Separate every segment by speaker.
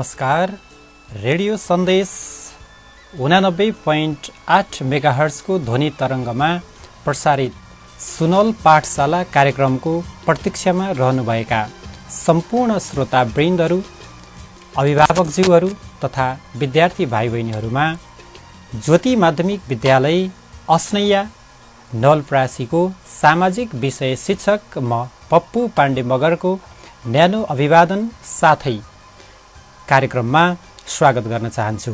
Speaker 1: नमस्कार। रेडियो सन्देश 89.8 मेगाहर्जको ध्वनि तरङ्गमा प्रसारित सुनौल पाठशाला कार्यक्रमको प्रतीक्षामा रहनुभएका सम्पूर्ण श्रोतावृन्दहरू, अभिभावकज्यूहरू तथा विद्यार्थी भाइ बहिनीहरूमा ज्योति माध्यमिक विद्यालय अस्नैया नवलपरासीको सामाजिक विषय शिक्षक म पप्पु पाण्डे मगरको न्यानो अभिवादन साथै कार्यक्रममा स्वागत गर्न चाहन्छु।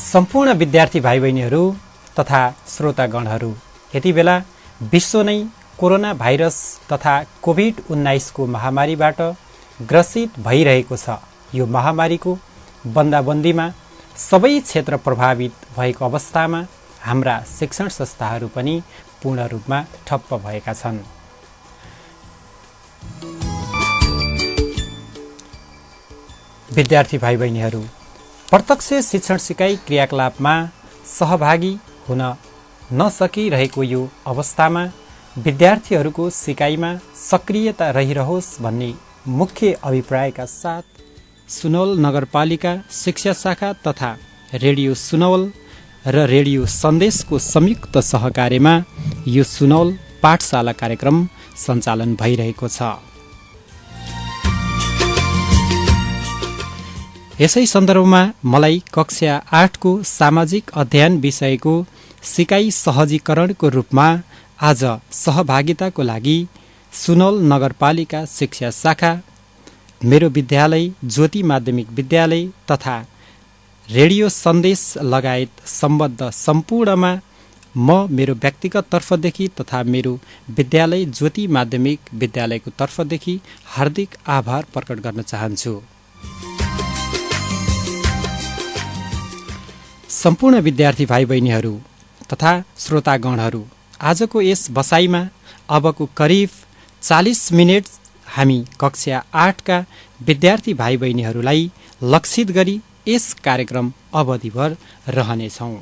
Speaker 1: सम्पूर्ण विद्यार्थी भाइ बहिनीहरू तथा श्रोतागणहरू, यति बेला विश्व नै कोरोना भाइरस तथा कोभिड-19 को महामारीबाट ग्रसित भइरहेको छ। यो महामारीको बन्दाबन्दीमा सबै क्षेत्र प्रभावित भएको अवस्थामा हाम्रा शिक्षण संस्थाहरू पनि पूर्ण रूपमा ठप्प भएका छन्। विद्यार्थी भाइ बहिनीहरू, प्रत्यक्ष शिक्षण सिकाइ क्रियाकलापमा सहभागी हुन नसकिरहेको यो अवस्थामा विद्यार्थीहरूको सिकाइमा सक्रियता रहिरहोस् भन्ने मुख्य अभिप्रायका साथ सुनौल नगरपालिका शिक्षा शाखा तथा रेडियो सुनौल र रेडियो सन्देशको संयुक्त सहकार्यमा यो सुनौल पाठशाला कार्यक्रम सञ्चालन भइरहेको छ। यसै सन्दर्भमा मलाई कक्षा 8 को सामाजिक अध्ययन विषयको सिकाइ सहजीकरणको रूपमा आज सहभागिताको लागि सुनौल नगरपालिका शिक्षा शाखा, मेरो विद्यालय ज्योति माध्यमिक विद्यालय तथा रेडियो सन्देश लगायत सम्बद्ध सम्पूर्णमा म मेरो व्यक्तिगत तर्फदेखि तथा मेरो विद्यालय ज्योति माध्यमिक विद्यालयको तर्फदेखि हार्दिक आभार प्रकट गर्न चाहन्छु। सम्पूर्ण विद्यार्थी भाइ बहिनीहरू तथा श्रोतागणहरू, आजको यस बसाइमा अबको करिब 40 मिनेट हामी कक्षा 8 का विद्यार्थी भाइ बहिनीहरूलाई लक्षित गरी यस कार्यक्रम अवधिभर रहनेछौँ।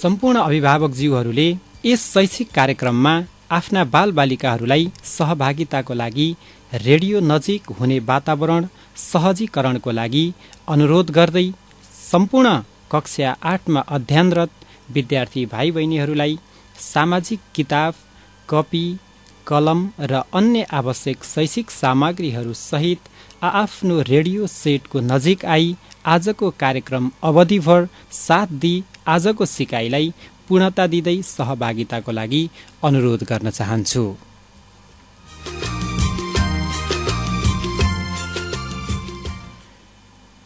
Speaker 1: सम्पूर्ण अभिभावकज्यूहरूले यस शैक्षिक कार्यक्रममा आफ्ना बालबालिकाहरूलाई सहभागिताको लागि रेडियो नजिक हुने वातावरण सहजीकरणको लागि अनुरोध गर्दै सम्पूर्ण कक्षा 8 मा अध्ययनरत विद्यार्थी भाइ बहिनीहरूलाई सामाजिक किताब, कपी, कलम र अन्य आवश्यक शैक्षिक सामग्रीहरू सहित आफ्नो रेडियो सेटको नजिक आई आजको कार्यक्रम अवधिभर साथ दिई आजको सिकाइलाई पूर्णता दिँदै सहभागिताको लागि अनुरोध गर्न चाहन्छु।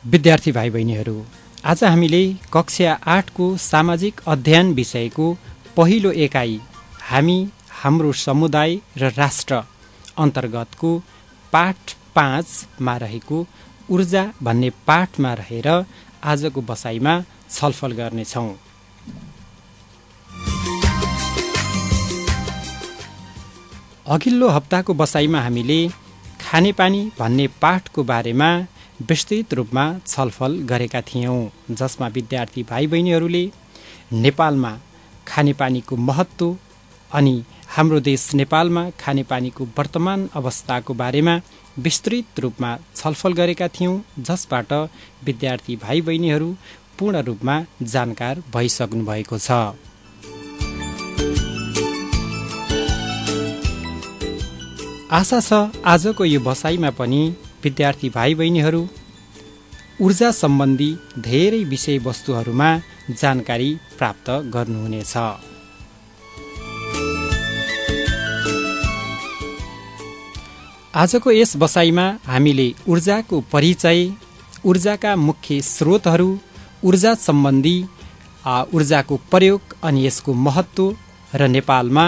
Speaker 1: विद्यार्थी भाइ बहिनीहरू, आज हामीले कक्षा 8 को सामाजिक अध्ययन विषयको पहिलो एकाइ हामी हाम्रो समुदाय र राष्ट्र अन्तर्गतको पाठ 5 मा रहेको ऊर्जा भन्ने पाठमा रहेर आजको बसाइमा छलफल गर्नेछौँ। अघिल्लो हप्ताको बसाइमा हामीले खानेपानी भन्ने पाठको बारेमा विस्तृत रूपमा छलफल गरेका थियौँ, जसमा विद्यार्थी भाइ बहिनीहरूले नेपालमा खानेपानीको महत्त्व अनि हाम्रो देश नेपालमा खानेपानीको वर्तमान अवस्थाको बारेमा विस्तृत रूपमा छलफल गरेका थियौँ, जसबाट विद्यार्थी भाइ बहिनीहरू पूर्ण रूपमा जानकार भइसक्नु भएको छ। आशा छ आजको यो बसाइमा पनि विद्यार्थी भाइ बहिनीहरू ऊर्जा सम्बन्धी धेरै विषयवस्तुहरूमा जानकारी प्राप्त गर्नुहुनेछ। आजको यस बसाइमा हामीले ऊर्जाको परिचय, ऊर्जाका मुख्य स्रोतहरू, ऊर्जा सम्बन्धी ऊर्जाको प्रयोग अनि यसको महत्त्व र नेपालमा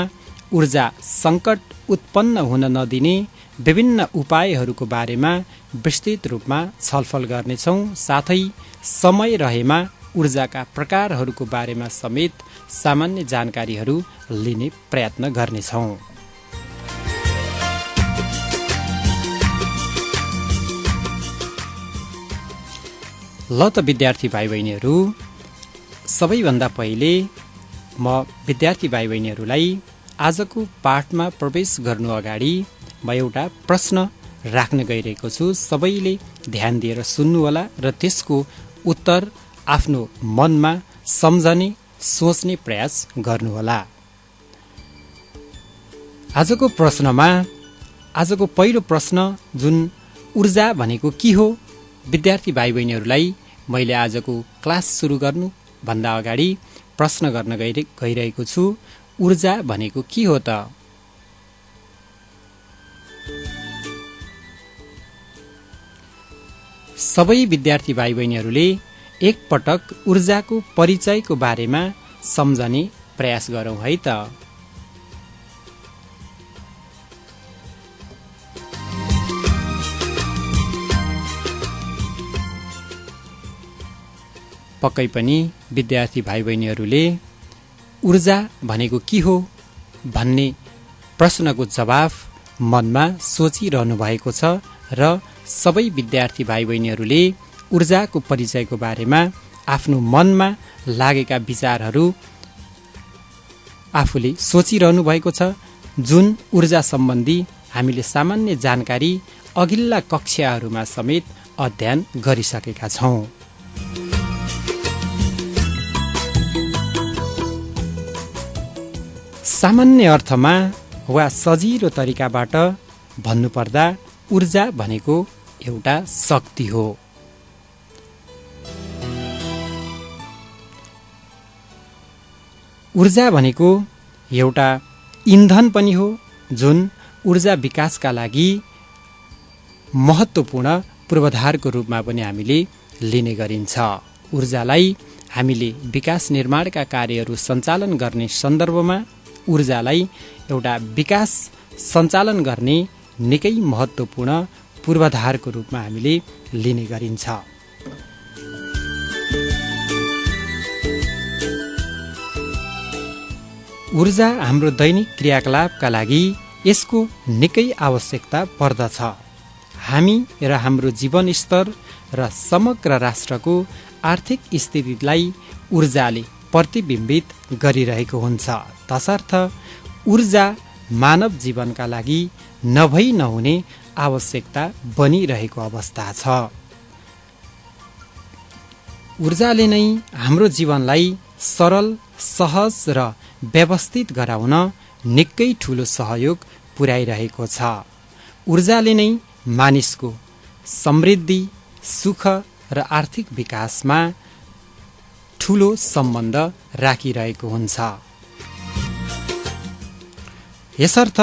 Speaker 1: ऊर्जा सङ्कट उत्पन्न हुन नदिने विभिन्न उपायहरूको बारेमा विस्तृत रूपमा छलफल गर्नेछौँ। साथै समय रहेमा ऊर्जाका प्रकारहरूको बारेमा समेत सामान्य जानकारीहरू लिने प्रयत्न गर्नेछौँ। ल त विद्यार्थी भाइ बहिनीहरू, सबैभन्दा पहिले म विद्यार्थी भाइ बहिनीहरूलाई आजको पाठमा प्रवेश गर्नु अगाडि म एउटा प्रश्न राख्न गइरहेको छु। सबैले ध्यान दिएर सुन्नुहोला र त्यसको उत्तर आफ्नो मनमा सम्झने सोच्ने प्रयास गर्नुहोला। आजको पहिलो प्रश्न जुन ऊर्जा भनेको के हो, विद्यार्थी भाइ बहिनीहरूलाई मैले आजको क्लास सुरु गर्नु भन्दा अगाडि प्रश्न गर्न गइरहेको छु। ऊर्जा भनेको के हो त? सबै विद्यार्थी भाइ बहिनीहरूले एकपटक ऊर्जाको परिचयको बारेमा सम्झने प्रयास गरौँ है त। पक्कै पनि विद्यार्थी भाइ बहिनीहरूले ऊर्जा भनेको के हो भन्ने प्रश्नको जवाफ मनमा सोचिरहनु भएको छ र सबै विद्यार्थी भाइ बहिनीहरूले ऊर्जाको परिचयको बारेमा आफ्नो मनमा लागेका विचारहरू आफूले सोचिरहनु भएको छ। जुन ऊर्जा सम्बन्धी हामीले सामान्य जानकारी अघिल्ला कक्षाहरूमा समेत अध्ययन गरिसकेका छौँ। सामान्य अर्थमा वा सजिलो तरिकाबाट भन्नुपर्दा ऊर्जा भनेको एउटा शक्ति हो। ऊर्जा भनेको एउटा इन्धन पनि हो जुन ऊर्जा विकासका लागि महत्त्वपूर्ण पूर्वाधारको रूपमा पनि हामीले लिने गरिन्छ। ऊर्जालाई हामीले विकास निर्माणका कार्यहरू सञ्चालन गर्ने सन्दर्भमा ऊर्जालाई एउटा विकास सञ्चालन गर्ने निकै महत्त्वपूर्ण पूर्वाधारको रूपमा हामीले लिने गरिन्छ। ऊर्जा हाम्रो दैनिक क्रियाकलापका लागि यसको निकै आवश्यकता पर्दछ। हामी र हाम्रो जीवनस्तर र समग्र राष्ट्रको आर्थिक स्थितिलाई ऊर्जाले प्रतिबिम्बित गरिरहेको हुन्छ। तसर्थ ऊर्जा मानव जीवनका लागि नभई नहुने आवश्यकता बनिरहेको अवस्था छ। ऊर्जाले नै हाम्रो जीवनलाई सरल, सहज र व्यवस्थित गराउन निकै ठुलो सहयोग पुर्याइरहेको छ। ऊर्जाले नै मानिसको समृद्धि, सुख र आर्थिक विकासमा ठुलो सम्बन्ध राखिरहेको हुन्छ। यसर्थ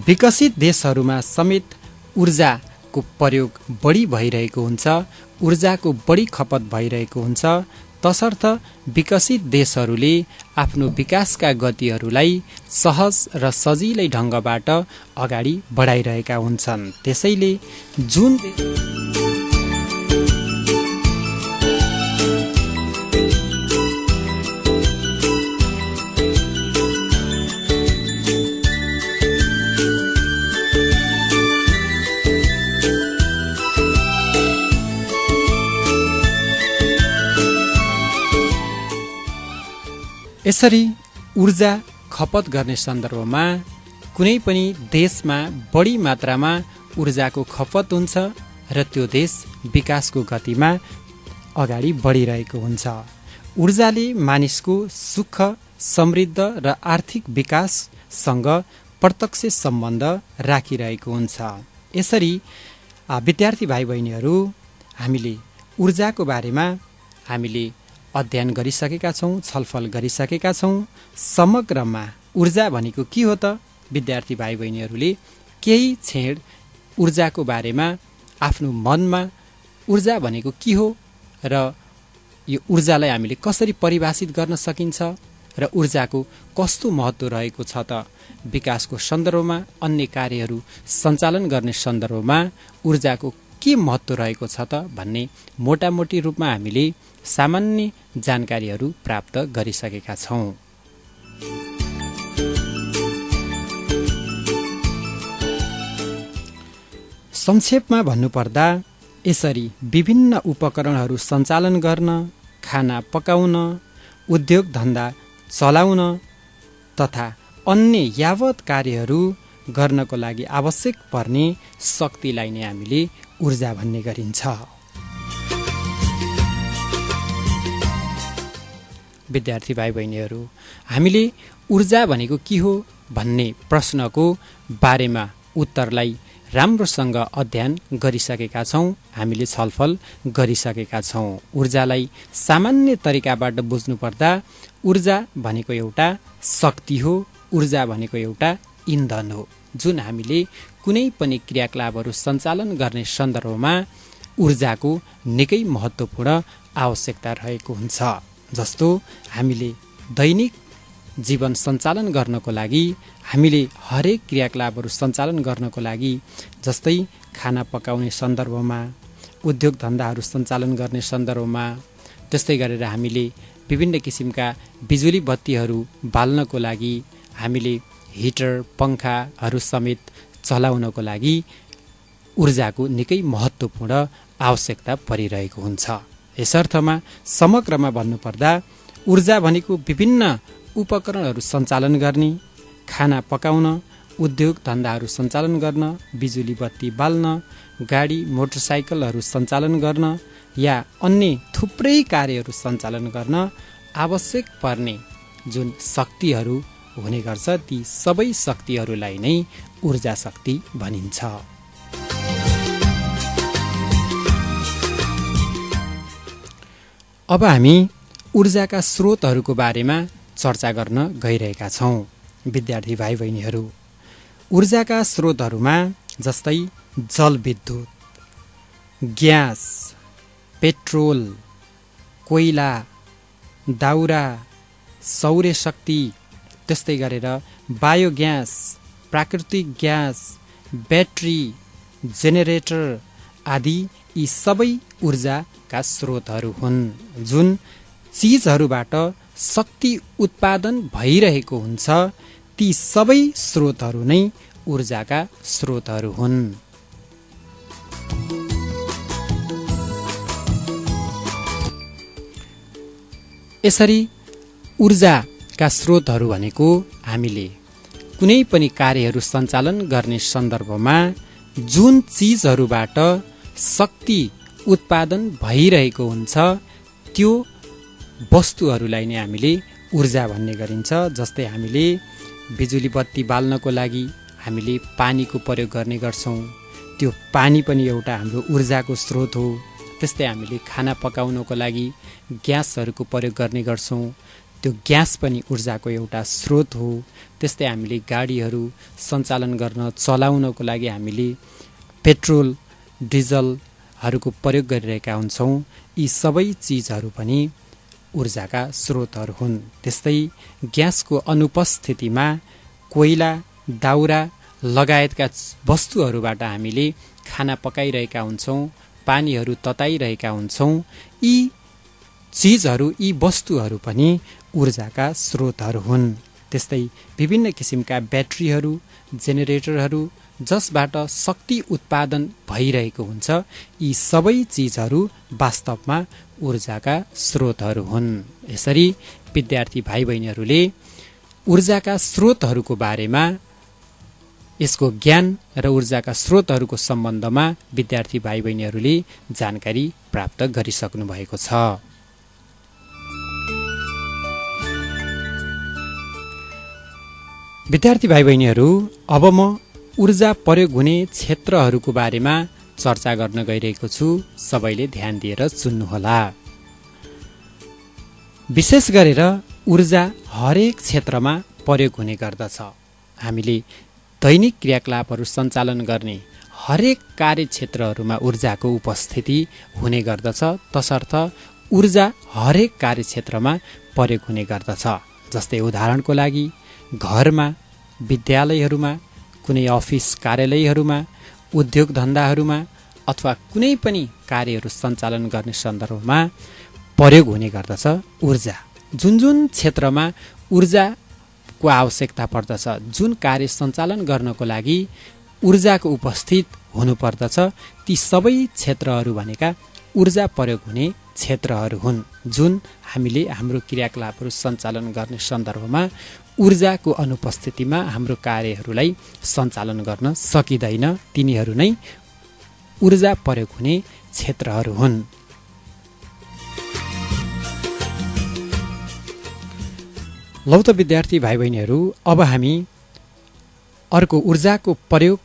Speaker 1: विकसित देशहरूमा समेत ऊर्जाको प्रयोग बढी भइरहेको हुन्छ, ऊर्जाको बढी खपत भइरहेको हुन्छ। तसर्थ विकसित देशहरूले आफ्नो विकासका गतिहरूलाई सहज र सजिलै ढङ्गबाट अगाडि बढाइरहेका हुन्छन्। त्यसैले जुन यसरी ऊर्जा खपत गर्ने सन्दर्भमा कुनै पनि देशमा बढी मात्रामा ऊर्जाको खपत हुन्छ र त्यो देश विकासको गतिमा अगाडि बढिरहेको हुन्छ। ऊर्जाले मानिसको सुख, समृद्ध र आर्थिक विकाससँग प्रत्यक्ष सम्बन्ध राखिरहेको हुन्छ। यसरी विद्यार्थी भाइ बहिनीहरू, हामीले ऊर्जाको बारेमा हामीले अध्ययन गरिसकेका छौँ, छलफल गरिसकेका छौँ। समग्रमा ऊर्जा भनेको के हो त? विद्यार्थी भाइ बहिनीहरूले केही क्षण ऊर्जाको बारेमा आफ्नो मनमा ऊर्जा भनेको के हो र यो ऊर्जालाई हामीले कसरी परिभाषित गर्न सकिन्छ र ऊर्जाको कस्तो महत्त्व रहेको छ त? विकासको सन्दर्भमा, अन्य कार्यहरू सञ्चालन गर्ने सन्दर्भमा ऊर्जाको के महत्त्व रहेको छ त भन्ने मोटामोटी रूपमा हामीले सामान्य जानकारीहरू प्राप्त गरिसकेका छौँ। संक्षेपमा भन्नुपर्दा यसरी विभिन्न उपकरणहरू सञ्चालन गर्न, खाना पकाउन, उद्योग धन्दा चलाउन तथा अन्य यावत कार्यहरू गर्नको लागि आवश्यक पर्ने शक्तिलाई नै हामीले ऊर्जा भन्ने गरिन्छ। विद्यार्थी भाइ बहिनीहरू, हामीले ऊर्जा भनेको के हो भन्ने प्रश्नको बारेमा उत्तरलाई राम्रोसँग अध्ययन गरिसकेका छौँ, हामीले छलफल गरिसकेका छौँ। ऊर्जालाई सामान्य तरिकाबाट बुझ्नुपर्दा ऊर्जा भनेको एउटा शक्ति हो, ऊर्जा भनेको एउटा इन्धन हो, जुन हामीले कुनै पनि क्रियाकलापहरू सञ्चालन गर्ने सन्दर्भमा ऊर्जाको निकै महत्त्वपूर्ण आवश्यकता रहेको हुन्छ। जस्तो हामीले दैनिक जीवन सञ्चालन गर्नको लागि, हामीले हरेक क्रियाकलापहरू सञ्चालन गर्नको लागि, जस्तै खाना पकाउने सन्दर्भमा, उद्योग धन्दाहरू सञ्चालन गर्ने सन्दर्भमा, त्यस्तै गरेर हामीले विभिन्न किसिमका बिजुली बत्तीहरू बाल्नको लागि, हामीले हिटर पङ्खाहरू समेत चलाउनको लागि ऊर्जाको निकै महत्त्वपूर्ण आवश्यकता परिरहेको हुन्छ। यसर्थमा समग्रमा भन्नुपर्दा ऊर्जा भनेको विभिन्न उपकरणहरू सञ्चालन गर्ने, खाना पकाउन, उद्योग धन्दाहरू सञ्चालन गर्न, बिजुली बत्ती बाल्न, गाडी मोटरसाइकलहरू सञ्चालन गर्न या अन्य थुप्रै कार्यहरू सञ्चालन गर्न आवश्यक पर्ने जुन शक्तिहरू हुने गर्छ, ती सबै शक्तिहरूलाई नै ऊर्जा शक्ति भनिन्छ। अब हामी ऊर्जाका स्रोतहरूको बारेमा चर्चा गर्न गइरहेका छौँ। विद्यार्थी भाइ बहिनीहरू, ऊर्जाका स्रोतहरूमा जस्तै जलविद्युत, ग्यास, पेट्रोल, कोइला, दाउरा, सौर्य शक्ति, त्यस्तै गरेर बायोग्यास, प्राकृतिक ग्यास, ब्याट्री, जेनेरेटर आदि यी सबै ऊर्जाका स्रोतहरू हुन्, जुन चिजहरूबाट शक्ति उत्पादन भइरहेको हुन्छ। ती सबै स्रोतहरू नै ऊर्जाका स्रोतहरू हुन्। यसरी ऊर्जाका स्रोतहरू भनेको हामीले कुनै पनि कार्यहरू सञ्चालन गर्ने सन्दर्भमा जुन चिजहरूबाट शक्ति उत्पादन भइरहेको हुन्छ त्यो वस्तुहरूलाई नै हामीले ऊर्जा भन्ने गरिन्छ। जस्तै हामीले बिजुली बत्ती बाल्नको लागि हामीले पानीको प्रयोग गर्ने गर्छौँ, त्यो पानी पनि एउटा हाम्रो ऊर्जाको स्रोत हो। त्यस्तै हामीले खाना पकाउनको लागि ग्यासहरूको प्रयोग गर्ने गर्छौँ, त्यो ग्यास पनि ऊर्जाको एउटा स्रोत हो। त्यस्तै हामीले गाडीहरू सञ्चालन गर्न चलाउनको लागि हामीले पेट्रोल डिजलहरूको प्रयोग गरिरहेका हुन्छौँ। यी सबै चिजहरू पनि ऊर्जाका स्रोतहरू हुन्। त्यस्तै ग्यासको अनुपस्थितिमा कोइला, दाउरा लगायतका वस्तुहरूबाट हामीले खाना पकाइरहेका हुन्छौँ, पानीहरू तताइरहेका हुन्छौँ। यी चिजहरू, यी वस्तुहरू पनि ऊर्जाका स्रोतहरू हुन्। त्यस्तै विभिन्न किसिमका ब्याट्रीहरू, जेनेरेटरहरू जसबाट शक्ति उत्पादन भइरहेको हुन्छ, यी सबै चिजहरू वास्तवमा ऊर्जाका स्रोतहरू हुन्। यसरी विद्यार्थी भाइ बहिनीहरूले ऊर्जाका स्रोतहरूको बारेमा, यसको ज्ञान र ऊर्जाका स्रोतहरूको सम्बन्धमा विद्यार्थी भाइ बहिनीहरूले जानकारी प्राप्त गरिसक्नु भएको छ। विद्यार्थी भाइ बहिनीहरू, अब म ऊर्जा प्रयोग हुने क्षेत्रहरूको बारेमा चर्चा गर्न गइरहेको छु। सबैले ध्यान दिएर सुन्नुहोला। विशेष गरेर ऊर्जा हरेक क्षेत्रमा प्रयोग हुने गर्दछ। हामीले दैनिक क्रियाकलापहरू सञ्चालन गर्ने हरेक कार्यक्षेत्रहरूमा ऊर्जाको उपस्थिति हुने गर्दछ। तसर्थ ऊर्जा हरेक कार्यक्षेत्रमा प्रयोग हुने गर्दछ। जस्तै उदाहरणको लागि घरमा, विद्यालयहरूमा, कुनै अफिस कार्यालयहरूमा, उद्योग धन्दाहरूमा अथवा कुनै पनि कार्यहरू सञ्चालन गर्ने सन्दर्भमा प्रयोग हुने गर्दछ ऊर्जा। जुन जुन क्षेत्रमा ऊर्जाको आवश्यकता पर्दछ, जुन कार्य सञ्चालन गर्नको लागि ऊर्जाको उपस्थित हुनुपर्दछ, ती सबै क्षेत्रहरू भनेका ऊर्जा प्रयोग हुने क्षेत्रहरू हुन्, जुन हामीले हाम्रो क्रियाकलापहरू सञ्चालन गर्ने सन्दर्भमा ऊर्जाको अनुपस्थितिमा हाम्रो कार्यहरूलाई सञ्चालन गर्न सकिँदैन। तिनीहरू नै ऊर्जा प्रयोग हुने क्षेत्रहरू हुन्। लौ त विद्यार्थी भाइ बहिनीहरू, अब हामी अर्को ऊर्जाको प्रयोग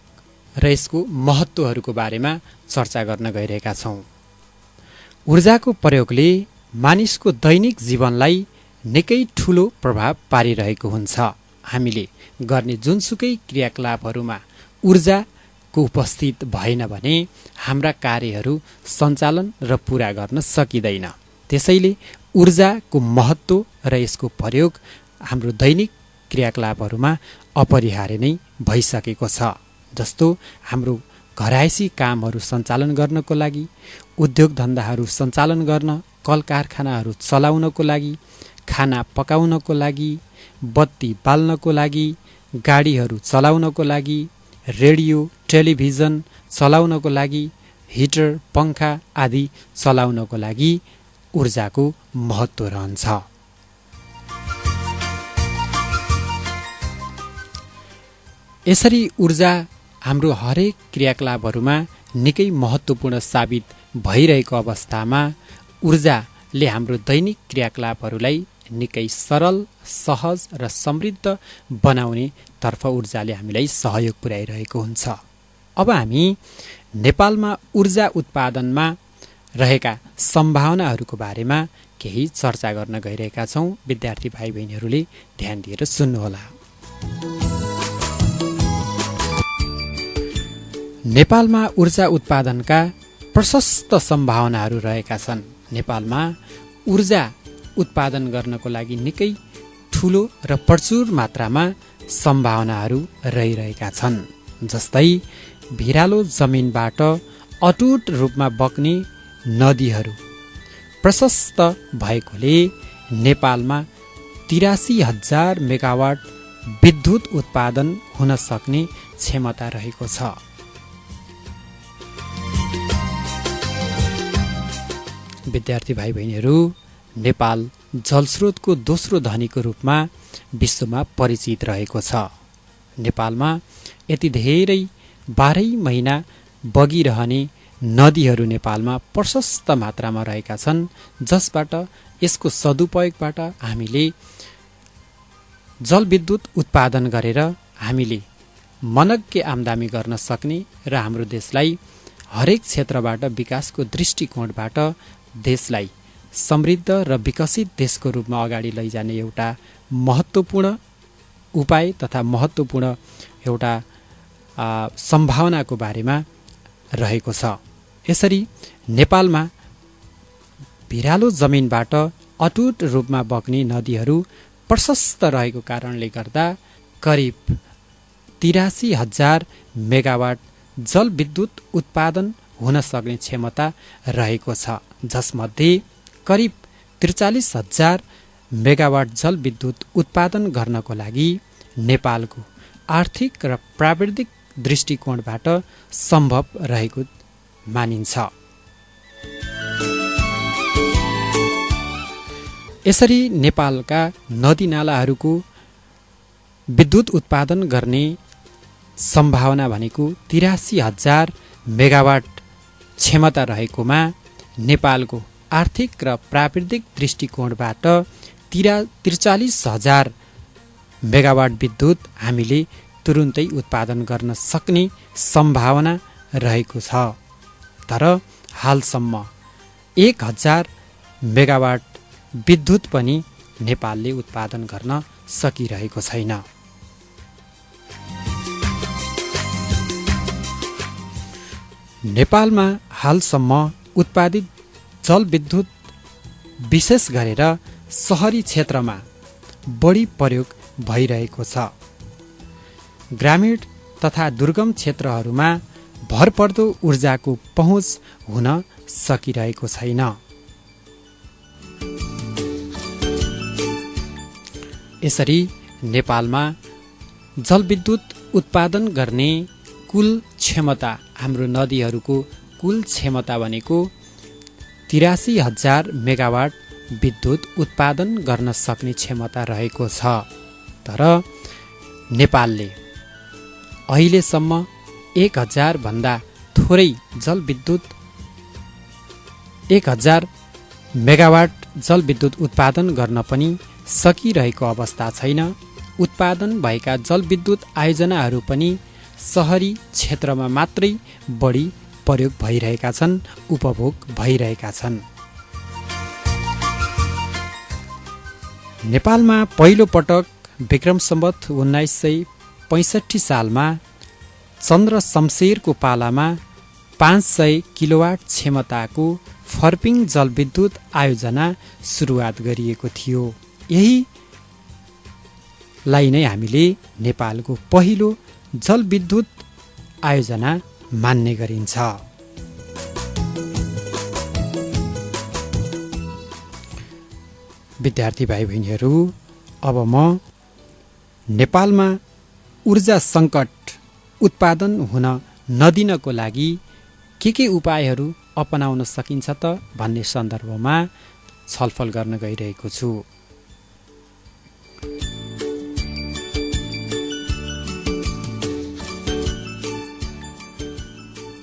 Speaker 1: र यसको महत्त्वहरूको बारेमा चर्चा गर्न गइरहेका छौँ। ऊर्जाको प्रयोगले मानिसको दैनिक जीवनलाई निकै ठूलो प्रभाव पारिरहेको हुन्छ। हामीले गर्ने जुनसुकै क्रियाकलापहरूमा ऊर्जाको उपस्थित भएन भने हाम्रा कार्यहरू सञ्चालन र पूरा गर्न सकिँदैन। त्यसैले ऊर्जाको महत्त्व र यसको प्रयोग हाम्रो दैनिक क्रियाकलापहरूमा अपरिहार्य नै भइसकेको छ। जस्तो हाम्रो घरायसी कामहरू सञ्चालन गर्नको लागि, उद्योग धन्दाहरू सञ्चालन गर्न, कल कारखानाहरू चलाउनको लागि, खाना पकाउनको लागि, बत्ती बाल्नको लागि, गाडीहरू चलाउनको लागि, रेडियो टेलिभिजन चलाउनको लागि, हिटर पङ्खा आदि चलाउनको लागि ऊर्जाको महत्त्व रहन्छ। यसरी ऊर्जा हाम्रो हरेक क्रियाकलापहरूमा निकै महत्त्वपूर्ण साबित भइरहेको अवस्थामा ऊर्जाले हाम्रो दैनिक क्रियाकलापहरूलाई निकै सरल, सहज र समृद्ध बनाउने तर्फ ऊर्जाले हामीलाई सहयोग पुर्याइरहेको हुन्छ। अब हामी नेपालमा ऊर्जा उत्पादनमा रहेका सम्भावनाहरूको बारेमा केही चर्चा गर्न गइरहेका छौँ। विद्यार्थी भाइ बहिनीहरूले ध्यान दिएर सुन्नुहोला। नेपालमा ऊर्जा उत्पादनका प्रशस्त सम्भावनाहरू रहेका छन्। नेपालमा ऊर्जा उत्पादन गर्नको लागि निकै ठूलो र प्रचुर मात्रामा सम्भावनाहरू रहिरहेका छन्। जस्तै भिरालो जमिनबाट अटुट रूपमा बग्ने नदीहरू प्रशस्त भएकोले नेपालमा 83,000 मेगावाट विद्युत उत्पादन हुन सक्ने क्षमता रहेको छ। विद्यार्थी भाइ बहिनीहरू, नेपाल जलस्रोतको दोस्रो धनीको रूपमा विश्वमा परिचित रहेको छ। नेपालमा यति धेरै 12 महिना बगिरहने नदीहरू नेपालमा प्रशस्त मात्रामा रहेका छन्, जसबाट यसको सदुपयोगबाट हामीले जलविद्युत उत्पादन गरेर हामीले मनग्गे आम्दानी गर्न सक्ने र हाम्रो देशलाई हरेक क्षेत्रबाट विकासको दृष्टिकोणबाट देशलाई समृद्ध र विकसित देशको रूपमा अगाडि लैजाने एउटा महत्त्वपूर्ण उपाय तथा महत्त्वपूर्ण एउटा सम्भावनाको बारेमा रहेको छ। यसरी नेपालमा भिरालो जमिनबाट अटुट रूपमा बग्ने नदीहरू प्रशस्त रहेको कारणले गर्दा करिब 83,000 मेगावाट जलविद्युत उत्पादन हुन सक्ने क्षमता रहेको छ, जसमध्ये करिब 43,000 मेगावाट जलविद्युत उत्पादन गर्नको लागि नेपालको आर्थिक र प्राविधिक दृष्टिकोणबाट सम्भव रहेको मानिन्छ। यसरी नेपालका नदीनालाहरूको विद्युत उत्पादन गर्ने सम्भावना भनेको 83,000 मेगावाट क्षमता रहेकोमा नेपालको आर्थिक र प्राविधिक दृष्टिकोणबाट 43,000 मेगावाट विद्युत हामीले तुरुन्तै उत्पादन गर्न सक्ने सम्भावना रहेको छ। तर हालसम्म 1,000 मेगावाट विद्युत पनि नेपालले उत्पादन गर्न सकिरहेको छैन। नेपालमा हालसम्म उत्पादित जलविद्युत विशेष गरेर सहरी क्षेत्रमा बढी प्रयोग भइरहेको छ। ग्रामीण तथा दुर्गम क्षेत्रहरूमा भरपर्दो ऊर्जाको पहुँच हुन सकिरहेको छैन। यसरी नेपालमा जलविद्युत उत्पादन गर्ने कुल क्षमता, हाम्रो नदीहरूको कुल क्षमता भनेको 83,000 मेगावाट विद्युत उत्पादन गर्न सक्ने क्षमता रहेको छ। तर नेपालले अहिलेसम्म 1000 भन्दा थोरै जलविद्युत 1000 मेगावाट जलविद्युत उत्पादन गर्न पनि सकिरहेको अवस्था छैन। उत्पादन भएका जलविद्युत आयोजनाहरू पनि सहरी क्षेत्रमा मात्रै बढी प्रयोग भइरहेका छन्, उपभोग भइरहेका छन्। नेपालमा पहिलो पटक विक्रम सम्वत 1965 सालमा चन्द्र शमशेरको पालामा 500 किलोवाट क्षमताको फर्पिङ जलविद्युत आयोजना सुरुवात गरिएको थियो। यहीलाई नै हामीले नेपालको पहिलो जलविद्युत आयोजना मान्ने गरिन्छ। विद्यार्थी भाइ बहिनीहरू, अब म नेपालमा ऊर्जा सङ्कट उत्पादन हुन नदिनको लागि के उपायहरू अपनाउन सकिन्छ त भन्ने सन्दर्भमा छलफल गर्न गइरहेको छु।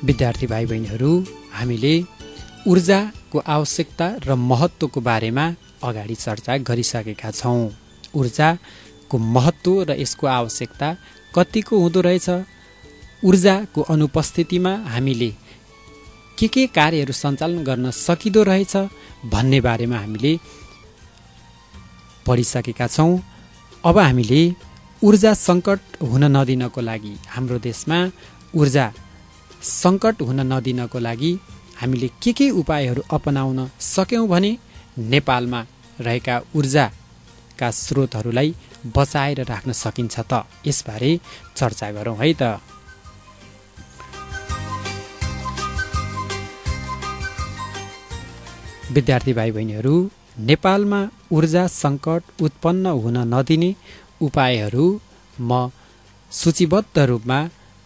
Speaker 1: विद्यार्थी भाइ बहिनीहरू, हामीले ऊर्जाको आवश्यकता र महत्त्वको बारेमा अगाडि चर्चा गरिसकेका छौँ। ऊर्जाको महत्त्व र यसको आवश्यकता कतिको हुँदो रहेछ, ऊर्जाको अनुपस्थितिमा हामीले के कार्यहरू सञ्चालन गर्न सकिँदो रहेछ भन्ने बारेमा हामीले पढिसकेका छौँ। अब हामीले ऊर्जा सङ्कट हुन नदिनको लागि, हाम्रो देशमा ऊर्जा सङ्कट हुन नदिनको लागि हामीले के उपायहरू अपनाउन सक्यौँ भने नेपालमा रहेका ऊर्जाका स्रोतहरूलाई बचाएर राख्न सकिन्छ त, यसबारे चर्चा गरौँ है त। विद्यार्थी भाइ बहिनीहरू, नेपालमा ऊर्जा सङ्कट उत्पन्न हुन नदिने उपायहरू म सूचीबद्ध रूपमा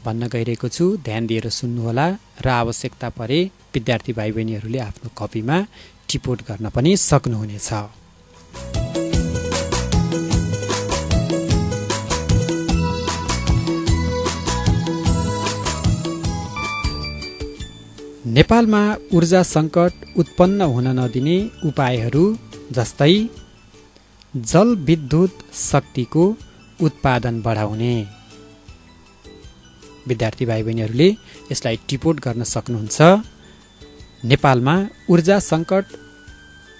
Speaker 1: भन्न गइरहेको छु। ध्यान दिएर सुन्नुहोला र आवश्यकता परे विद्यार्थी भाइ बहिनीहरूले आफ्नो कपीमा टिपोट गर्न पनि सक्नुहुनेछ। नेपालमा ऊर्जा सङ्कट उत्पन्न हुन नदिने उपायहरू जस्तै जलविद्युत शक्तिको उत्पादन बढाउने। विद्यार्थी भाइ बहिनीहरूले यसलाई टिपोट गर्न सक्नुहुन्छ। नेपालमा ऊर्जा सङ्कट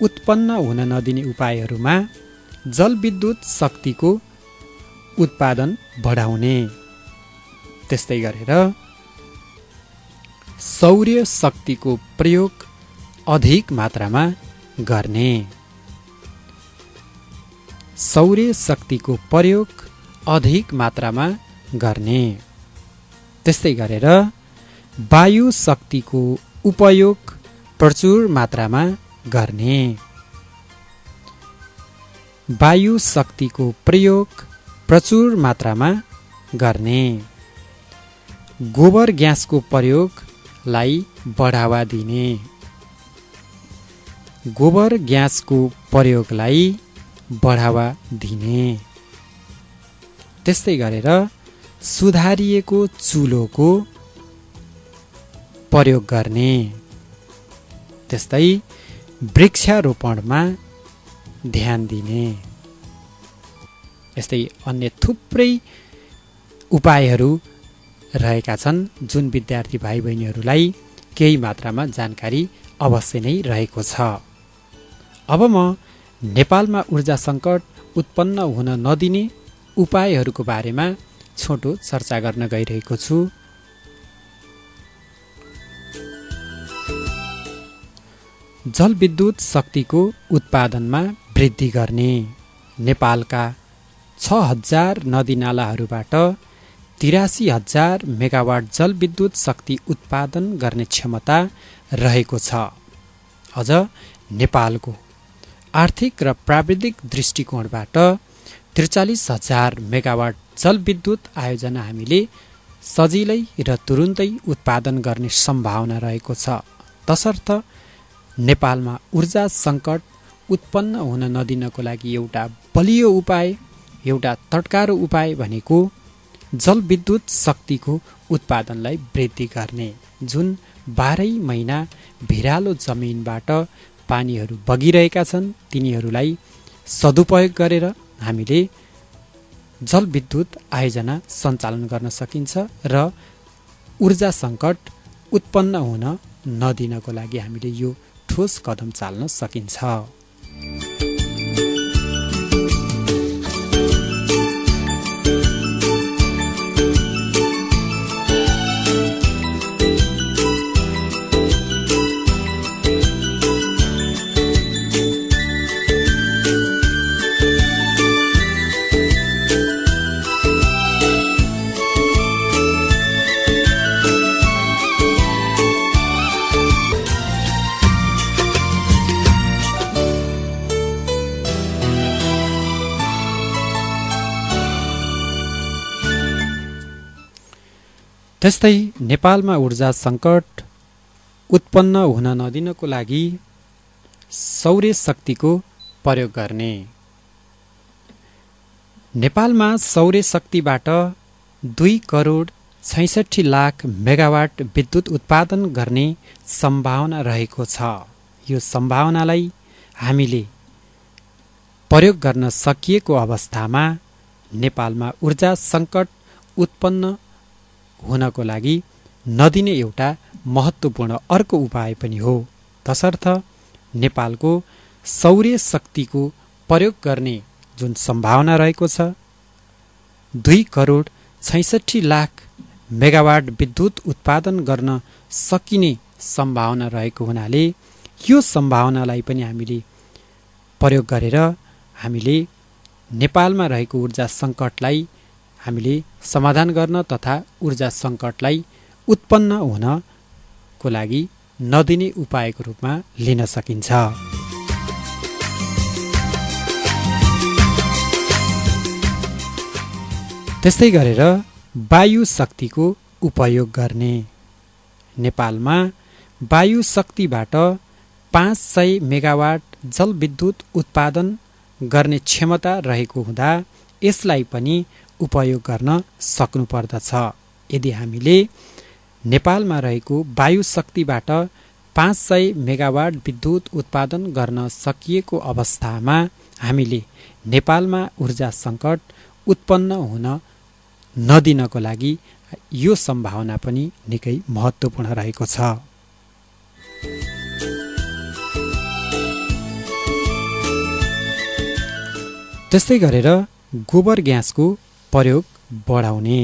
Speaker 1: उत्पन्न हुन नदिने उपायहरूमा जलविद्युत शक्तिको उत्पादन बढाउने, त्यस्तै गरेर सौर्य शक्तिको प्रयोग अधिक मात्रामा गर्ने, सौर्य शक्तिको प्रयोग अधिक मात्रामा गर्ने, त्यस्तै गरेर वायु शक्तिको उपयोग प्रचुर मात्रामा गर्ने, वायु शक्तिको प्रयोग प्रचुर मात्रामा गर्ने, गोबर ग्यासको प्रयोगलाई बढावा दिने, गोबर ग्यासको प्रयोगलाई बढावा दिने, त्यस्तै गरेर सुधारिएको चुलोको प्रयोग गर्ने, त्यस्तै वृक्षारोपणमा ध्यान दिने, यस्तै अन्य थुप्रै उपायहरू रहेका छन् जुन विद्यार्थी भाइ बहिनीहरूलाई केही मात्रामा जानकारी अवश्य नै रहेको छ। अब म नेपालमा ऊर्जा सङ्कट उत्पन्न हुन नदिने उपायहरूको बारेमा छोटो चर्चा गर्न गइरहेको छु। जलविद्युत शक्तिको उत्पादनमा वृद्धि गर्ने। नेपालका 6000 नदीनालाहरूबाट 83,000 मेगावाट जलविद्युत शक्ति उत्पादन गर्ने क्षमता रहेको छ। अझ नेपालको आर्थिक र प्राविधिक दृष्टिकोणबाट 43,000 मेगावाट जलविद्युत आयोजना हामीले सजिलै र तुरुन्तै उत्पादन गर्ने सम्भावना रहेको छ। तसर्थ नेपालमा ऊर्जा सङ्कट उत्पन्न हुन नदिनको लागि एउटा बलियो उपाय एउटा तत्कारो उपाय भनेको जलविद्युत शक्तिको उत्पादनलाई वृद्धि गर्ने, जुन 12 महिना भिरालो जमिनबाट पानीहरू बगिरहेका छन् तिनीहरूलाई सदुपयोग गरेर हामीले जलविद्युत आयोजना सञ्चालन गर्न सकिन्छ र ऊर्जा सङ्कट उत्पन्न हुन नदिनको लागि हामीले यो ठोस कदम चाल्न सकिन्छ। त्यस्तै नेपालमा ऊर्जा सङ्कट उत्पन्न हुन नदिनको लागि सौर्य शक्तिको प्रयोग गर्ने। नेपालमा सौर्य शक्तिबाट 2,66,00,000 मेगावाट विद्युत उत्पादन गर्ने सम्भावना रहेको छ। यो सम्भावनालाई हामीले प्रयोग गर्न सकिएको अवस्थामा नेपालमा ऊर्जा सङ्कट उत्पन्न हुनको लागि नदिने एउटा महत्त्वपूर्ण अर्को उपाय पनि हो। तसर्थ नेपालको सौर्य शक्तिको प्रयोग गर्ने जुन सम्भावना रहेको छ 2,66,00,000 मेगावाट विद्युत उत्पादन गर्न सकिने सम्भावना रहेको हुनाले यो सम्भावनालाई पनि हामीले प्रयोग गरेर हामीले नेपालमा रहेको ऊर्जा सङ्कटलाई हामीले समाधान गर्न तथा ऊर्जा सङ्कटलाई उत्पन्न हुनको लागि नदिने उपायको रूपमा लिन सकिन्छ। त्यस्तै गरेर वायु शक्तिको उपयोग गर्ने। नेपालमा वायु शक्तिबाट 500 मेगावाट जलविद्युत उत्पादन गर्ने क्षमता रहेको हुँदा यसलाई पनि उपयोग गर्न सक्नुपर्दछ। यदि हामीले नेपालमा रहेको वायु शक्तिबाट 500 मेगावाट विद्युत उत्पादन गर्न सकिएको अवस्थामा हामीले नेपालमा ऊर्जा सङ्कट उत्पन्न हुन नदिनको लागि यो सम्भावना पनि निकै महत्त्वपूर्ण रहेको छ। त्यस्तै गरेर गोबर ग्यासको प्रयोग बढाउने।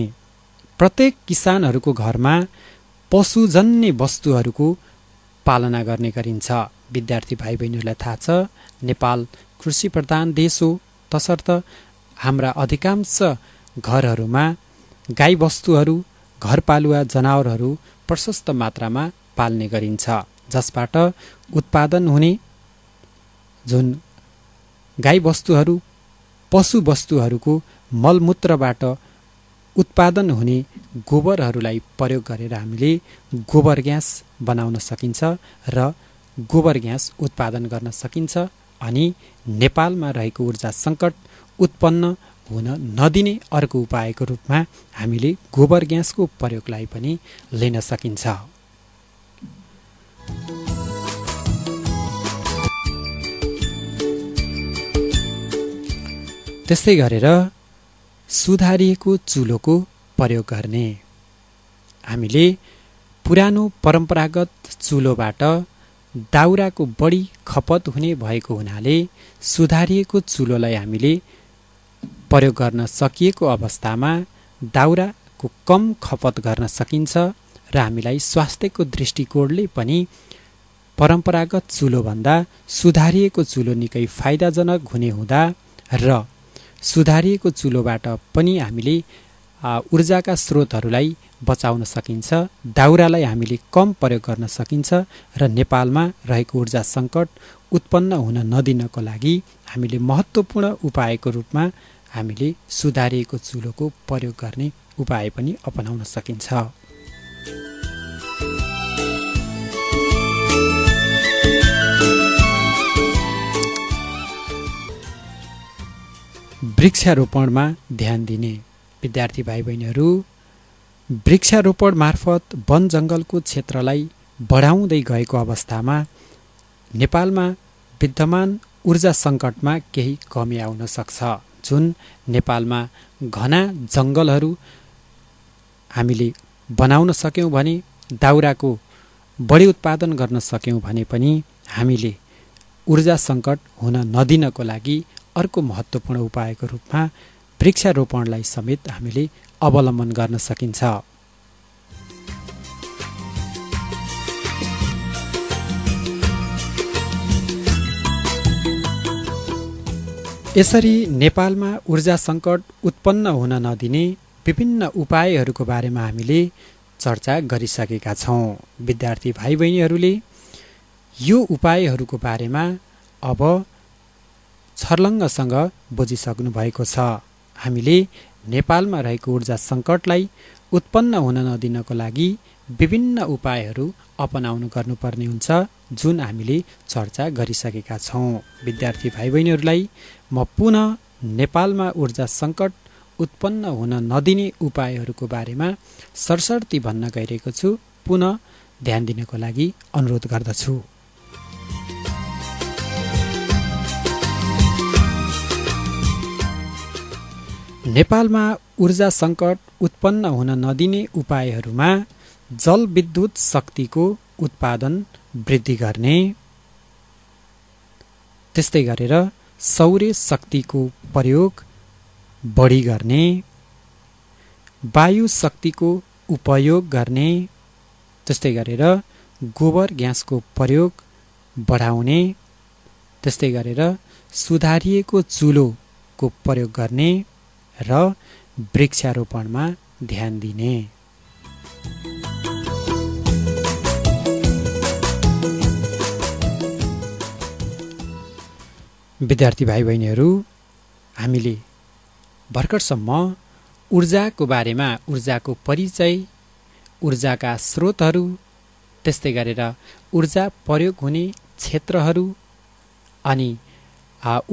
Speaker 1: प्रत्येक किसानहरूको घरमा पशुजन्य वस्तुहरूको पालना गर्ने गरिन्छ। विद्यार्थी भाइ बहिनीहरूलाई थाहा छ नेपाल कृषि प्रधान देश हो। तसर्थ हाम्रा अधिकांश घरहरूमा गाई वस्तुहरू घरपालुवा जनावरहरू प्रशस्त मात्रामा पाल्ने गरिन्छ, जसबाट उत्पादन हुने जुन गाई वस्तुहरू पशु वस्तुहरूको मलमूत्रबाट उत्पादन हुने गोबरहरूलाई प्रयोग गरेर हामीले गोबर ग्यास बनाउन सकिन्छ र गोबर ग्यास उत्पादन गर्न सकिन्छ। अनि नेपालमा रहेको ऊर्जा सङ्कट उत्पन्न हुन नदिने अर्को उपायको रूपमा हामीले गोबर ग्यासको प्रयोगलाई पनि लिन सकिन्छ। त्यस्तै गरेर सुधारिएको चुलोको प्रयोग गर्ने। हामीले पुरानो परम्परागत चुलोबाट दाउराको बढी खपत हुने भएको हुनाले सुधारिएको चुलोलाई हामीले प्रयोग गर्न सकिएको अवस्थामा दाउराको कम खपत गर्न सकिन्छ र हामीलाई स्वास्थ्यको दृष्टिकोणले पनि परम्परागत चुलोभन्दा सुधारिएको चुलो निकै फाइदाजनक हुने हुँदा र सुधारिएको चुलोबाट पनि हामीले ऊर्जाका स्रोतहरूलाई बचाउन सकिन्छ, दाउरालाई हामीले कम प्रयोग गर्न सकिन्छ र नेपालमा रहेको ऊर्जा सङ्कट उत्पन्न हुन नदिनको लागि हामीले महत्त्वपूर्ण उपायको रूपमा हामीले सुधारिएको चुलोको प्रयोग गर्ने उपाय पनि अपनाउन सकिन्छ। वृक्षारोपणमा ध्यान दिने। विद्यार्थी भाइ बहिनीहरू, वृक्षारोपण मार्फत वन जङ्गलको क्षेत्रलाई बढाउँदै गएको अवस्थामा नेपालमा विद्यमान ऊर्जा सङ्कटमा केही कमी आउन सक्छ। जुन नेपालमा घना जङ्गलहरू हामीले बनाउन सक्यौँ भने, दाउराको बढी उत्पादन गर्न सक्यौँ भने पनि हामीले ऊर्जा सङ्कट हुन नदिनको लागि अर्को महत्त्वपूर्ण उपायको रूपमा वृक्षारोपणलाई समेत हामीले अवलम्बन गर्न सकिन्छ। यसरी नेपालमा ऊर्जा सङ्कट उत्पन्न हुन नदिने विभिन्न उपायहरूको बारेमा हामीले चर्चा गरिसकेका छौँ। विद्यार्थी भाइ बहिनीहरूले यो उपायहरूको बारेमा अब छर्लङ्गसँग बुझिसक्नु भएको छ। हामीले नेपालमा रहेको ऊर्जा सङ्कटलाई उत्पन्न हुन नदिनको लागि विभिन्न उपायहरू अपनाउनु गर्नुपर्ने हुन्छ, जुन हामीले चर्चा गरिसकेका छौँ। विद्यार्थी भाइ बहिनीहरूलाई म पुनः नेपालमा ऊर्जा सङ्कट उत्पन्न हुन नदिने उपायहरूको बारेमा सरसर्ती भन्न गइरहेको छु। पुनः ध्यान दिनको लागि अनुरोध गर्दछु। नेपालमा ऊर्जा सङ्कट उत्पन्न हुन नदिने उपायहरूमा जलविद्युत शक्तिको उत्पादन वृद्धि गर्ने, त्यस्तै गरेर सौर्य शक्तिको प्रयोग बढी गर्ने, वायु शक्तिको उपयोग गर्ने, त्यस्तै गरेर गोबर ग्यासको प्रयोग बढाउने, त्यस्तै गरेर सुधारिएको चुलोको प्रयोग गर्ने र वृक्षारोपणमा ध्यान दिने। विद्यार्थी भाइ बहिनीहरू, हामीले भर्खरसम्म ऊर्जाको बारेमा, ऊर्जाको परिचय, ऊर्जाका स्रोतहरू, त्यस्तै गरेर ऊर्जा प्रयोग हुने क्षेत्रहरू अनि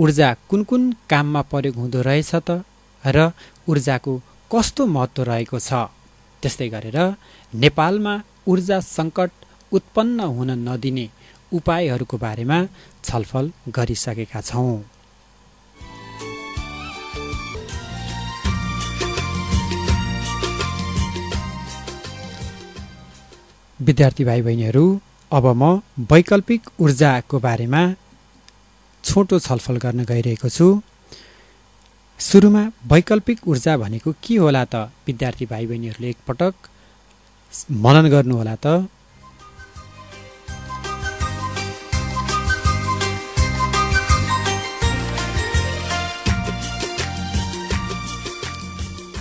Speaker 1: ऊर्जा कुन कुन काममा प्रयोग हुँदो रहेछ त र ऊर्जाको कस्तो महत्त्व रहेको छ, त्यस्तै गरेर नेपालमा ऊर्जा सङ्कट उत्पन्न हुन नदिने उपायहरूको बारेमा छलफल गरिसकेका छौँ। विद्यार्थी भाइ बहिनीहरू, अब म वैकल्पिक ऊर्जाको बारेमा छोटो छलफल गर्न गइरहेको छु। सुरुमा वैकल्पिक ऊर्जा भनेको के होला त? विद्यार्थी भाइ बहिनीहरूले एकपटक मनन गर्नुहोला त।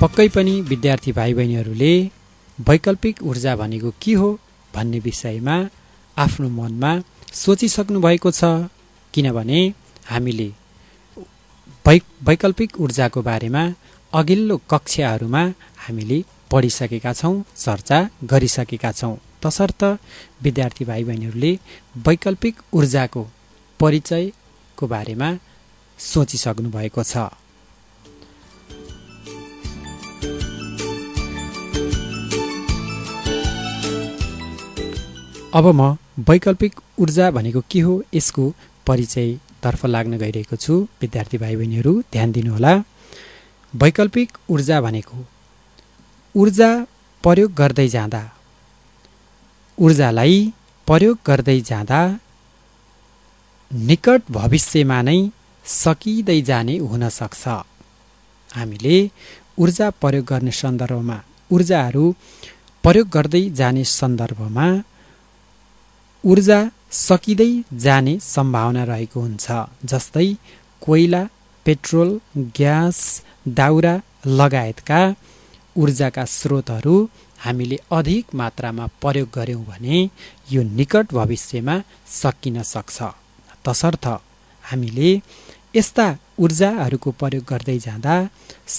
Speaker 1: पक्कै पनि विद्यार्थी भाइ बहिनीहरूले वैकल्पिक ऊर्जा भनेको के हो भन्ने विषयमा आफ्नो मनमा सोचिसक्नु भएको छ, किनभने हामीले वैकल्पिक ऊर्जाको बारेमा अघिल्लो कक्षाहरूमा हामीले पढिसकेका छौँ, चर्चा गरिसकेका छौँ। तसर्थ विद्यार्थी भाइ बहिनीहरूले वैकल्पिक ऊर्जाको परिचयको बारेमा सोचिसक्नु भएको छ। अब म वैकल्पिक ऊर्जा भनेको के हो यसको परिचयतर्फ लाग्न गइरहेको छु। विद्यार्थी भाइ बहिनीहरू ध्यान दिनुहोला। वैकल्पिक ऊर्जा भनेको ऊर्जा प्रयोग गर्दै जाँदा, ऊर्जालाई प्रयोग गर्दै जाँदा निकट भविष्यमा नै सकिँदै जाने हुन सक्छ। हामीले ऊर्जा प्रयोग गर्ने सन्दर्भमा, ऊर्जाहरू प्रयोग गर्दै जाने सन्दर्भमा ऊर्जा सकिँदै जाने सम्भावना रहेको हुन्छ। जस्तै कोइला, पेट्रोल, ग्यास, दाउरा लगायतका ऊर्जाका स्रोतहरू हामीले अधिक मात्रामा प्रयोग गर्यौँ भने यो निकट भविष्यमा सकिन सक्छ। तसर्थ हामीले यस्ता ऊर्जाहरूको प्रयोग गर्दै जाँदा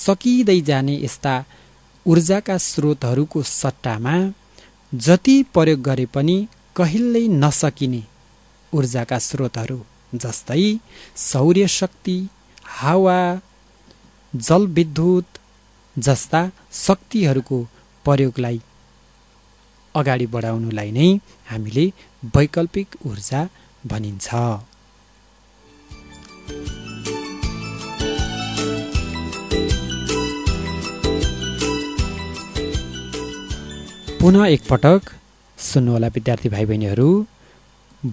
Speaker 1: सकिँदै जाने यस्ता ऊर्जाका स्रोतहरूको सट्टामा जति प्रयोग गरे पनि कहिल्यै नसकिने ऊर्जाका स्रोतहरू जस्तै सौर्य शक्ति, हावा, जलविद्युत जस्ता शक्तिहरूको प्रयोगलाई अगाडि बढाउनुलाई नै हामीले वैकल्पिक ऊर्जा भनिन्छ। पुनः एकपटक सुन्नुहोला विद्यार्थी भाइ बहिनीहरू,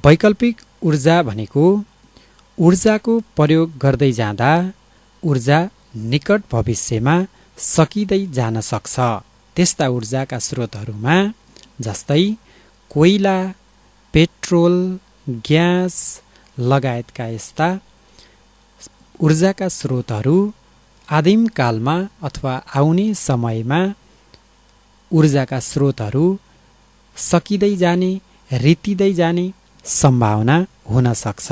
Speaker 1: वैकल्पिक ऊर्जा भनेको ऊर्जाको प्रयोग गर्दै जाँदा ऊर्जा निकट भविष्यमा सकिँदै जान सक्छ। त्यस्ता ऊर्जाका स्रोतहरूमा जस्तै कोइला, पेट्रोल, ग्यास लगायतका यस्ता ऊर्जाका स्रोतहरू आदिमकालमा अथवा आउने समयमा ऊर्जाका स्रोतहरू सकिँदै जाने, रित्तिँदै जाने सम्भावना हुन सक्छ।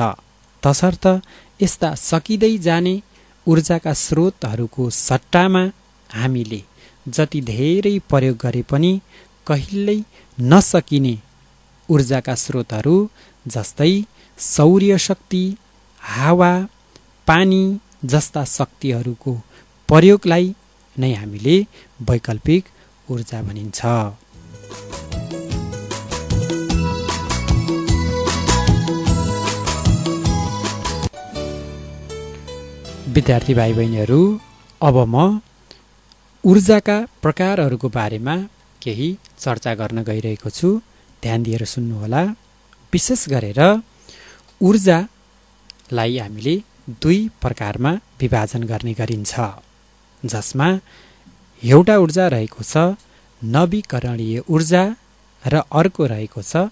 Speaker 1: तसर्थ यस्ता सकिँदै जाने ऊर्जाका स्रोतहरूको सट्टामा हामीले जति धेरै प्रयोग गरे पनि कहिल्यै नसकिने ऊर्जाका स्रोतहरू जस्तै सौर्य शक्ति, हावा, पानी जस्ता शक्तिहरूको प्रयोगलाई नै हामीले वैकल्पिक ऊर्जा भनिन्छ। विद्यार्थी भाइ बहिनीहरू, अब म ऊर्जाका प्रकारहरूको बारेमा केही चर्चा गर्न गइरहेको छु। ध्यान दिएर सुन्नुहोला। विशेष गरेर ऊर्जालाई हामीले दुई प्रकारमा विभाजन गर्ने गरिन्छ, जसमा एउटा ऊर्जा रहेको छ नवीकरणीय ऊर्जा र अर्को रहेको छ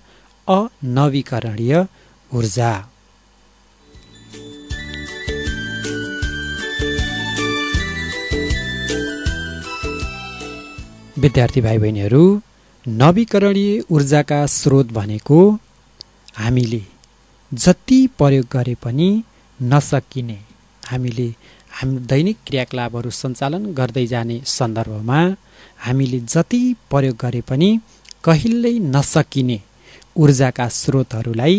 Speaker 1: अनवीकरणीय ऊर्जा। विद्यार्थी भाइ बहिनीहरू, नवीकरणीय ऊर्जाका स्रोत भनेको हामीले जति प्रयोग गरे पनि नसकिने, हामीले हाम्रो दैनिक क्रियाकलापहरू सञ्चालन गर्दै जाने सन्दर्भमा हामीले जति प्रयोग गरे पनि कहिल्यै नसकिने ऊर्जाका स्रोतहरूलाई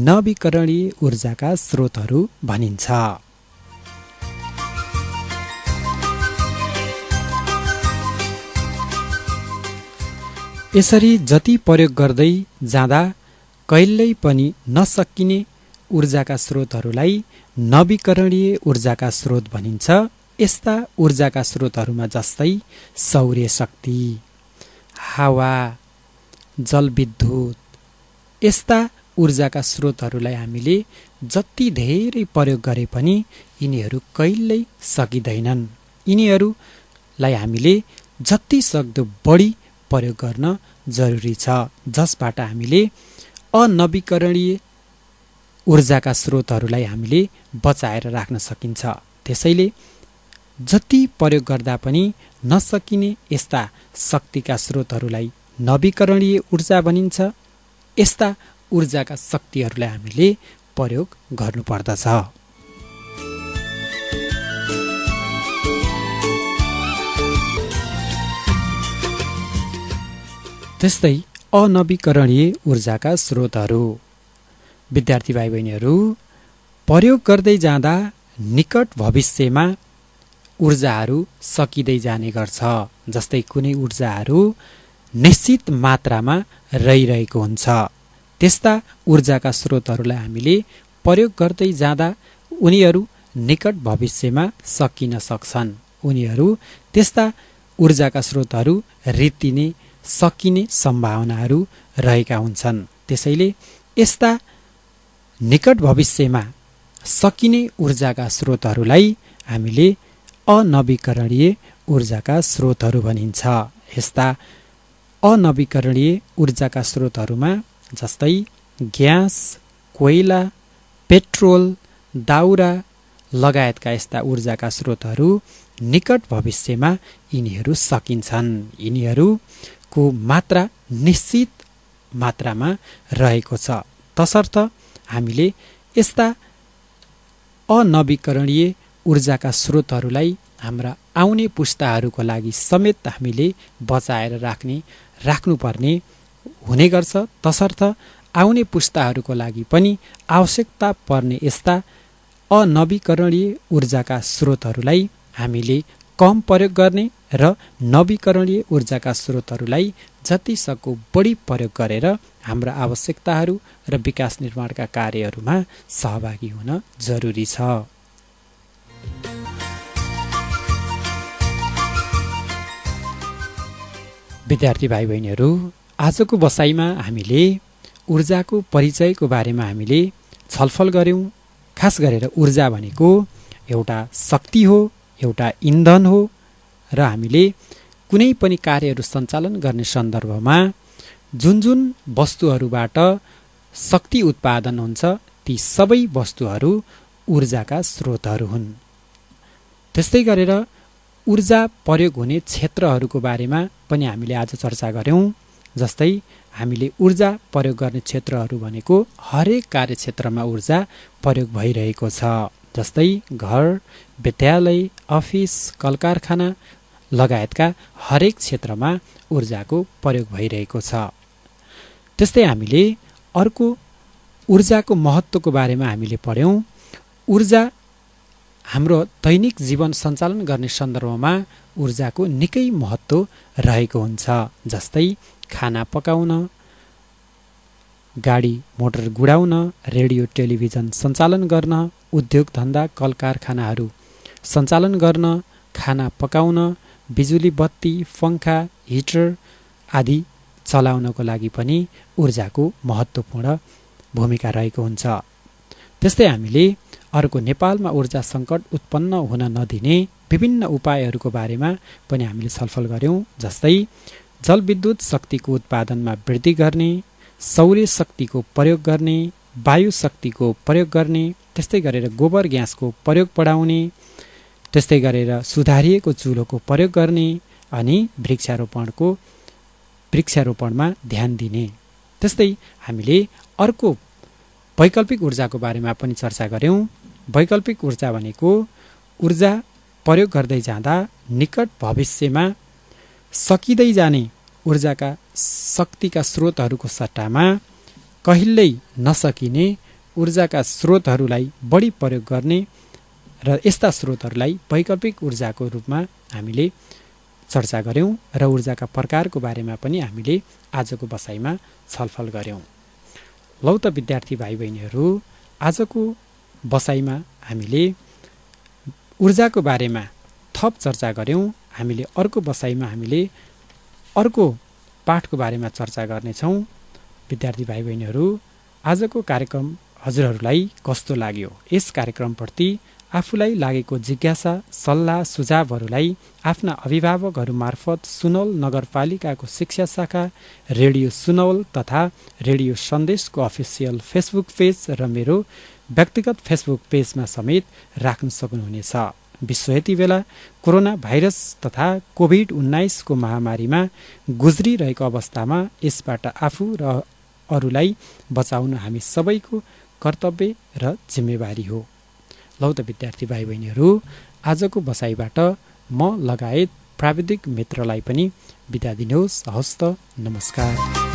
Speaker 1: नवीकरणीय ऊर्जाका स्रोतहरू भनिन्छ। यसरी जति प्रयोग गर्दै जाँदा कहिल्यै पनि नसकिने ऊर्जाका स्रोतहरूलाई नवीकरणीय ऊर्जाका स्रोत भनिन्छ। यस्ता ऊर्जाका स्रोतहरूमा जस्तै सौर्य शक्ति, हावा, जलविद्युत यस्ता ऊर्जाका स्रोतहरूलाई हामीले जति धेरै प्रयोग गरे पनि यिनीहरू कहिल्यै सकिँदैनन्। यिनीहरूलाई हामीले जति सक्दो बढी प्रयोग गर्न जरुरी छ, जसबाट हामीले अनवीकरणीय ऊर्जाका स्रोतहरूलाई हामीले बचाएर राख्न सकिन्छ। त्यसैले जति प्रयोग गर्दा पनि नसकिने यस्ता शक्तिका स्रोतहरूलाई नवीकरणीय ऊर्जा भनिन्छ। यस्ता ऊर्जाका शक्तिहरूलाई हामीले प्रयोग गर्नुपर्दछ। त्यस्तै अनवीकरणीय ऊर्जाका स्रोतहरू, विद्यार्थी भाइ बहिनीहरू, प्रयोग गर्दै जाँदा निकट भविष्यमा ऊर्जाहरू सकिँदै जाने गर्छ। जस्तै कुनै ऊर्जाहरू निश्चित मात्रामा रहिरहेको हुन्छ, त्यस्ता ऊर्जाका स्रोतहरूलाई हामीले प्रयोग गर्दै जाँदा उनीहरू निकट भविष्यमा सकिन सक्छन्। उनीहरू त्यस्ता ऊर्जाका स्रोतहरू रित्तिने, सकिने सम्भावनाहरू रहेका हुन्छन्। त्यसैले यस्ता निकट भविष्यमा सकिने ऊर्जाका स्रोतहरूलाई हामीले अनवीकरणीय ऊर्जाका स्रोतहरू भनिन्छ। यस्ता अनवीकरणीय ऊर्जाका स्रोतहरूमा जस्तै ग्यास, कोइला, पेट्रोल, दाउरा लगायतका यस्ता ऊर्जाका स्रोतहरू निकट भविष्यमा यिनीहरू सकिन्छन्। यिनीहरूको मात्रा निश्चित मात्रामा रहेको छ। तसर्थ हामीले यस्ता अनवीकरणीय ऊर्जाका स्रोतहरूलाई हाम्रा आउने पुस्ताहरूको लागि समेत हामीले बचाएर राख्नुपर्ने हुने गर्छ। तसर्थ आउने पुस्ताहरूको लागि पनि आवश्यकता पर्ने यस्ता अनवीकरणीय ऊर्जाका स्रोतहरूलाई हामीले कम प्रयोग गर्ने र नवीकरणीय ऊर्जाका स्रोतहरूलाई जतिसक्दो बढी प्रयोग गरेर हाम्रा आवश्यकताहरू र विकास निर्माणका कार्यहरूमा सहभागी हुन जरुरी छ। विद्यार्थी भाइ बहिनीहरू, आजको बसाइमा हामीले ऊर्जाको परिचयको बारेमा हामीले छलफल गर्यौं। खास गरेर ऊर्जा भनेको एउटा शक्ति हो, एउटा इन्धन हो र हामीले कुनै पनि कार्यहरू सञ्चालन गर्ने सन्दर्भमा जुन जुन वस्तुहरूबाट शक्ति उत्पादन हुन्छ ती सबै वस्तुहरू ऊर्जाका स्रोतहरू हुन्। त्यस्तै गरेर ऊर्जा प्रयोग हुने क्षेत्रहरूको बारेमा पनि हामीले आज चर्चा गर्यौं। जस्तै हामीले ऊर्जा प्रयोग गर्ने क्षेत्रहरू भनेको हरेक कार्यक्षेत्रमा ऊर्जा प्रयोग भइरहेको छ। जस्तै घर, विद्यालय, अफिस, कलकारखाना लगायतका हरेक क्षेत्रमा ऊर्जाको प्रयोग भइरहेको छ। त्यस्तै हामीले अर्को ऊर्जाको महत्त्वको बारेमा हामीले पढ्यौं। ऊर्जा हाम्रो दैनिक जीवन सञ्चालन गर्ने सन्दर्भमा ऊर्जाको निकै महत्त्व रहेको हुन्छ। जस्तै खाना पकाउन, गाडी मोटर गुडाउन, रेडियो टेलिभिजन सञ्चालन गर्न, उद्योग धन्दा कल कारखानाहरू सञ्चालन गर्न, खाना पकाउन, बिजुली बत्ती, पङ्खा, हिटर आदि चलाउनको लागि पनि ऊर्जाको महत्त्वपूर्ण भूमिका रहेको हुन्छ। त्यस्तै हामीले अर्को नेपालमा ऊर्जा सङ्कट उत्पन्न हुन नदिने विभिन्न उपायहरूको बारेमा पनि हामीले छलफल गर्यौं। जस्तै जलविद्युत शक्तिको उत्पादनमा वृद्धि गर्ने, सौर्य शक्तिको प्रयोग गर्ने, वायु शक्तिको प्रयोग गर्ने, त्यस्तै गरेर गोबर ग्यासको प्रयोग बढाउने, त्यस्तै गरेर सुधारिएको चुलोको प्रयोग गर्ने अनि वृक्षारोपणमा ध्यान दिने। त्यस्तै हामीले अर्को वैकल्पिक ऊर्जाको बारेमा पनि चर्चा गर्यौं। वैकल्पिक ऊर्जा भनेको ऊर्जा प्रयोग गर्दै जाँदा निकट भविष्यमा सकिँदै जाने ऊर्जाका शक्तिका स्रोतहरूको सट्टामा कहिल्यै नसकिने ऊर्जाका स्रोतहरूलाई बढी प्रयोग गर्ने र यस्ता स्रोतहरूलाई वैकल्पिक ऊर्जाको रूपमा हामीले चर्चा गर्यौं र ऊर्जाका प्रकारको बारेमा पनि हामीले आजको बसाइमा छलफल गर्यौं। लौ त विद्यार्थी भाइ बहिनीहरू, आजको बसाइमा हामीले ऊर्जाको बारेमा थप चर्चा गर्यौं। हामीले अर्को बसाइमा हामीले अर्को पाठको बारेमा चर्चा गर्नेछौँ। विद्यार्थी भाइ बहिनीहरू, आजको कार्यक्रम हजुरहरूलाई कस्तो लाग्यो? यस कार्यक्रमप्रति आफूलाई लागेको जिज्ञासा, सल्लाह, सुझावहरूलाई आफ्ना अभिभावकहरू मार्फत सुनौल नगरपालिकाको शिक्षा शाखा, रेडियो सुनौल तथा रेडियो सन्देशको अफिसियल फेसबुक पेज र मेरो व्यक्तिगत फेसबुक पेजमा समेत राख्न सक्नुहुनेछ। विश्व यति बेला कोरोना भाइरस तथा कोभिड-19 को महामारीमा गुज्रिरहेको अवस्थामा यसबाट आफू र अरूलाई बचाउन हामी सबैको कर्तव्य र जिम्मेवारी हो। लौ त विद्यार्थी भाइ बहिनीहरू, आजको बसाइबाट म लगायत प्राविधिक मित्रलाई पनि बिदा दिनुहोस्। हवस् त, नमस्कार।